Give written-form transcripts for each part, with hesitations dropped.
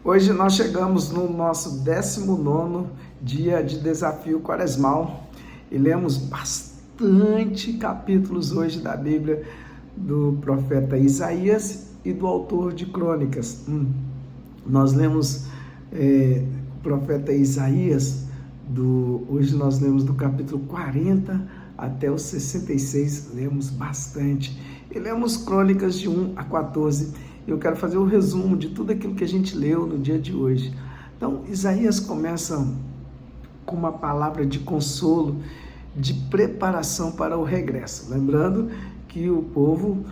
Hoje nós chegamos no nosso 19º dia de desafio quaresmal e lemos bastante capítulos hoje da Bíblia do profeta Isaías e do autor de Crônicas. Nós lemos o profeta Isaías, hoje nós lemos do capítulo 40 até o 66, lemos bastante. E lemos Crônicas de 1 a 14. Eu quero fazer um resumo de tudo aquilo que a gente leu no dia de hoje. Então, Isaías começa com uma palavra de consolo, de preparação para o regresso. Lembrando que o povo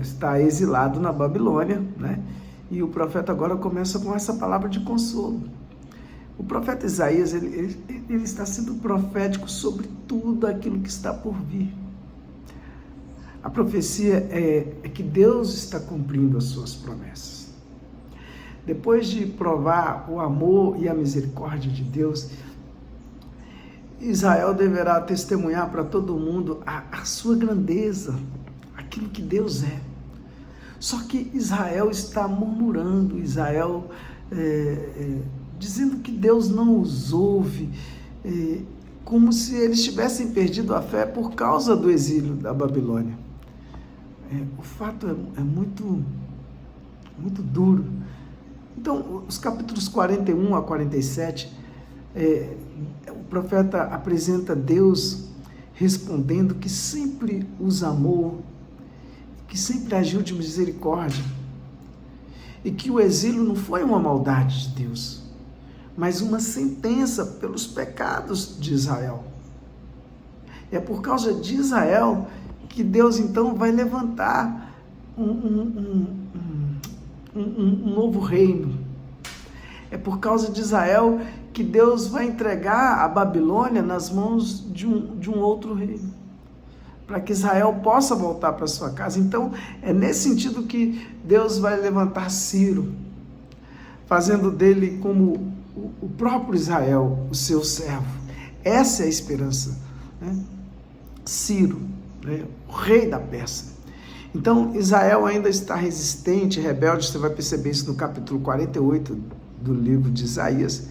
está exilado na Babilônia, né? E o profeta agora começa com essa palavra de consolo. O profeta Isaías, ele está sendo profético sobre tudo aquilo que está por vir. A profecia é que Deus está cumprindo as suas promessas. Depois de provar o amor e a misericórdia de Deus, Israel deverá testemunhar para todo mundo a sua grandeza, aquilo que Deus é. Só que Israel está murmurando, Israel dizendo que Deus não os ouve, como se eles tivessem perdido a fé por causa do exílio da Babilônia. O fato é muito duro. Então, os capítulos 41 a 47, o profeta apresenta Deus respondendo que sempre os amou, que sempre agiu de misericórdia, e que o exílio não foi uma maldade de Deus, mas uma sentença pelos pecados de Israel. É por causa de Israel que Deus então vai levantar um novo reino. É por causa de Israel que Deus vai entregar a Babilônia nas mãos de um outro reino, para que Israel possa voltar para sua casa. Então, é nesse sentido que Deus vai levantar Ciro, fazendo dele como o próprio Israel, o seu servo. Essa é a esperança, né? Ciro, o rei da Pérsia. Então, Israel ainda está resistente, rebelde. Você vai perceber isso no capítulo 48 do livro de Isaías.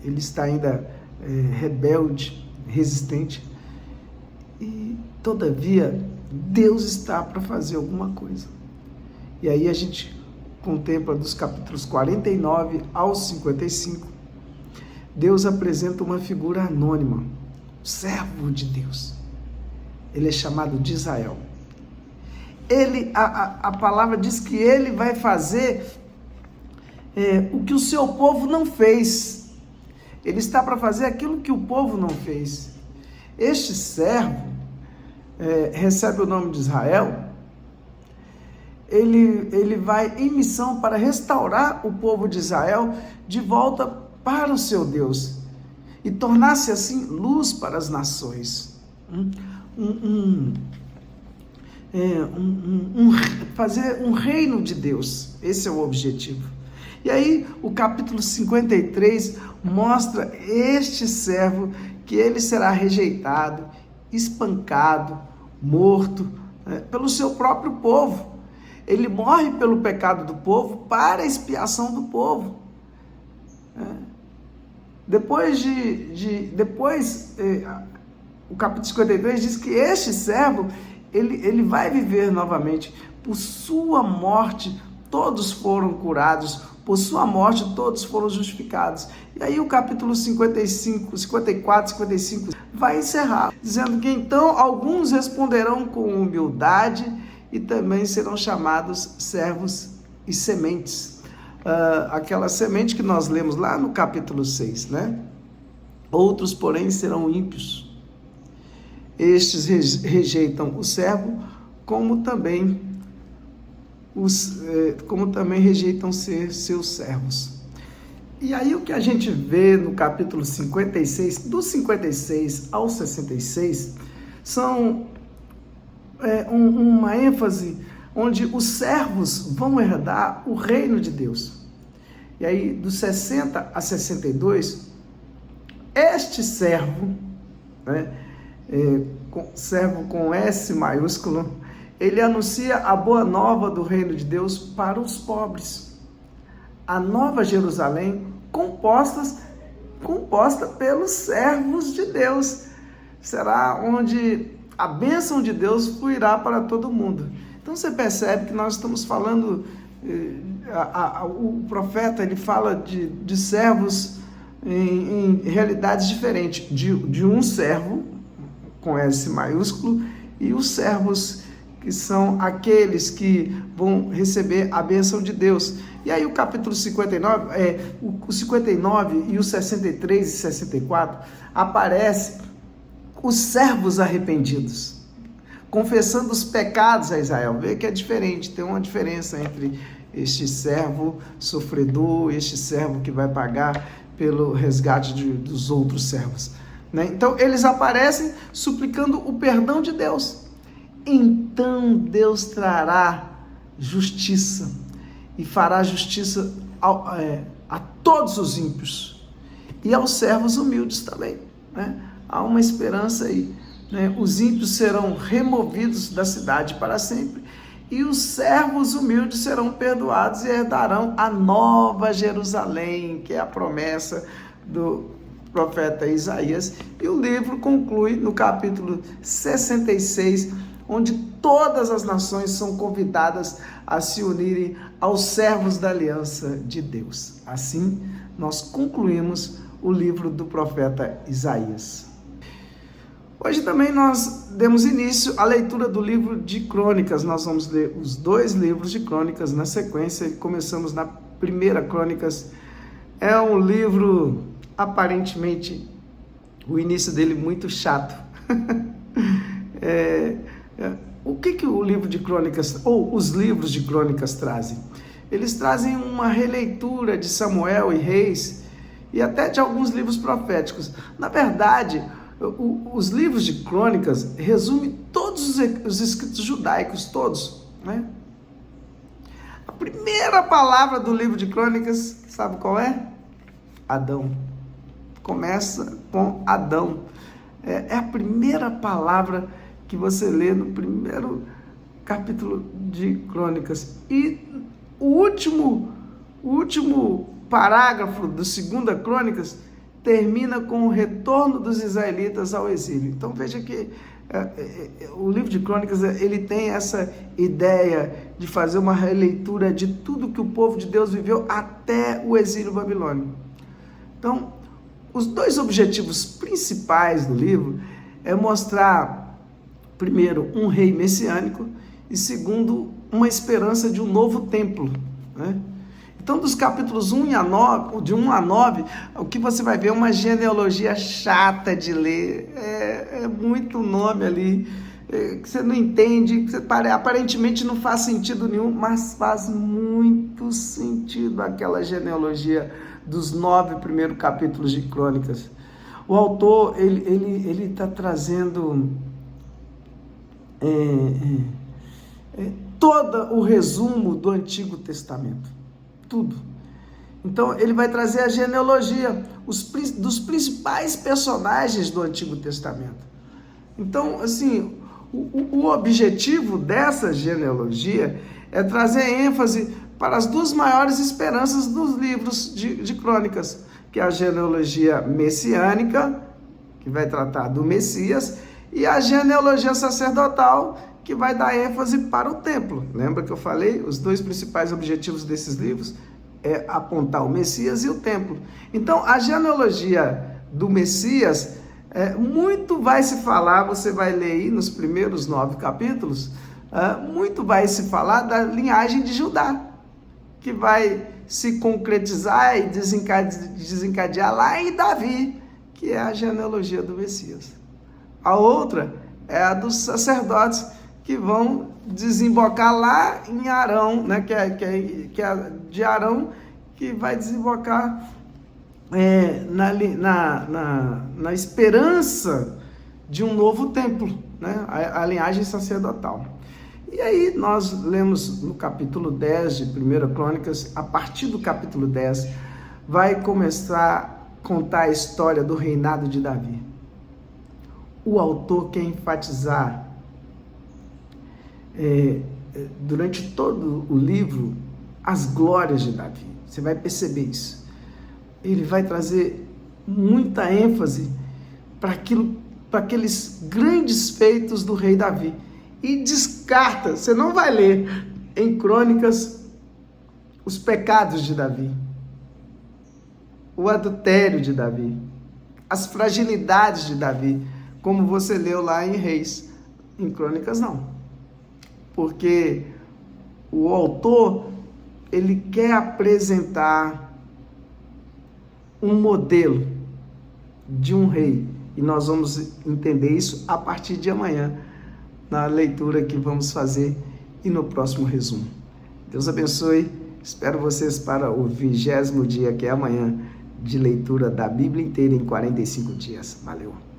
Ele está ainda rebelde, resistente. E, todavia, Deus está para fazer alguma coisa. E aí a gente contempla dos capítulos 49 ao 55, Deus apresenta uma figura anônima, servo de Deus. Ele é chamado de Israel. A palavra diz que ele vai fazer o que o seu povo não fez. Ele está para fazer aquilo que o povo não fez. Este servo recebe o nome de Israel. Ele vai em missão para restaurar o povo de Israel de volta para o seu Deus e tornar-se assim luz para as nações. Fazer um reino de Deus, esse é o objetivo. E aí o capítulo 53 mostra este servo que ele será rejeitado, espancado, morto pelo seu próprio povo. Ele morre pelo pecado do povo para a expiação do povo. Depois o capítulo 53 diz que este servo, ele vai viver novamente. Por sua morte, todos foram curados. Por sua morte, todos foram justificados. E aí o capítulo 55, 54, 55 vai encerrar, dizendo que então alguns responderão com humildade e também serão chamados servos e sementes. Aquela semente que nós lemos lá no capítulo 6, né? Outros, porém, serão ímpios. Estes rejeitam o servo, como também rejeitam ser seus servos. E aí o que a gente vê no capítulo 56, do 56 ao 66, são uma ênfase onde os servos vão herdar o reino de Deus. E aí, do 60 a 62, este servo, servo com S maiúsculo, ele anuncia a boa nova do reino de Deus para os pobres. a Nova Jerusalém composta pelos servos de Deus. Será onde a bênção de Deus fluirá para todo mundo. Então você percebe que nós estamos falando, o profeta ele fala de servos em realidades diferentes, de um servo, com S maiúsculo, e os servos que são aqueles que vão receber a bênção de Deus. E aí o capítulo 59, o 59 e o 63 e 64, aparece os servos arrependidos, confessando os pecados a Israel. Vê que é diferente, tem uma diferença entre este servo sofredor, este servo que vai pagar pelo resgate dos outros servos. Né? Então, eles aparecem suplicando o perdão de Deus. Então, Deus trará justiça e fará justiça a todos os ímpios e aos servos humildes também. Né? Há uma esperança aí. Né? Os ímpios serão removidos da cidade para sempre e os servos humildes serão perdoados e herdarão a Nova Jerusalém, que é a promessa do profeta Isaías. E o livro conclui no capítulo 66, onde todas as nações são convidadas a se unirem aos servos da aliança de Deus. Assim, nós concluímos o livro do profeta Isaías. Hoje também nós demos início à leitura do livro de Crônicas. Nós vamos ler os 2 livros de Crônicas na sequência e começamos na primeira Crônicas. É um livro, aparentemente, o início dele muito chato. O que o livro de Crônicas, ou os livros de Crônicas trazem? Eles trazem uma releitura de Samuel e Reis e até de alguns livros proféticos. Na verdade, os livros de Crônicas resumem todos os escritos judaicos, todos, né? A primeira palavra do livro de Crônicas, sabe qual é? Adão. Começa com Adão. É a primeira palavra que você lê no primeiro capítulo de Crônicas. E o último parágrafo do 2 Crônicas termina com o retorno dos israelitas ao exílio. Então veja que o livro de Crônicas ele tem essa ideia de fazer uma releitura de tudo que o povo de Deus viveu até o exílio babilônico. Então, os 2 objetivos principais do livro é mostrar, primeiro, um rei messiânico e, segundo, uma esperança de um novo templo, né? Então, dos capítulos 1 a 9, o que você vai ver é uma genealogia chata de ler, é muito nome ali, que você não entende, que aparentemente não faz sentido nenhum, mas faz muito sentido aquela genealogia dos 9 primeiros capítulos de Crônicas. O autor, ele está trazendo todo o resumo do Antigo Testamento. Tudo. Então, ele vai trazer a genealogia dos principais personagens do Antigo Testamento. Então, assim, o objetivo dessa genealogia é trazer ênfase para as 2 maiores esperanças dos livros de Crônicas, que é a genealogia messiânica, que vai tratar do Messias, e a genealogia sacerdotal, que vai dar ênfase para o templo. Lembra que eu falei? Os 2 principais objetivos desses livros é apontar o Messias e o templo. Então, a genealogia do Messias, muito vai se falar, você vai ler aí nos primeiros 9 capítulos, muito vai se falar da linhagem de Judá, que vai se concretizar e desencadear lá em Davi, que é a genealogia do Messias. A outra é a dos sacerdotes, que vão desembocar lá em Arão, né? que é de Arão, que vai desembocar na esperança de um novo templo, né? A linhagem sacerdotal. E aí nós lemos no capítulo 10 de 1 Crônicas, a partir do capítulo 10, vai começar a contar a história do reinado de Davi. O autor quer enfatizar durante todo o livro as glórias de Davi. Você vai perceber isso. Ele vai trazer muita ênfase para aqueles grandes feitos do rei Davi. E descarta, você não vai ler em Crônicas os pecados de Davi, o adultério de Davi, as fragilidades de Davi, como você leu lá em Reis. Em Crônicas não. Porque o autor, ele quer apresentar um modelo de um rei. E nós vamos entender isso a partir de amanhã, na leitura que vamos fazer e no próximo resumo. Deus abençoe. Espero vocês para o 20º dia, que é amanhã, de leitura da Bíblia inteira em 45 dias. Valeu!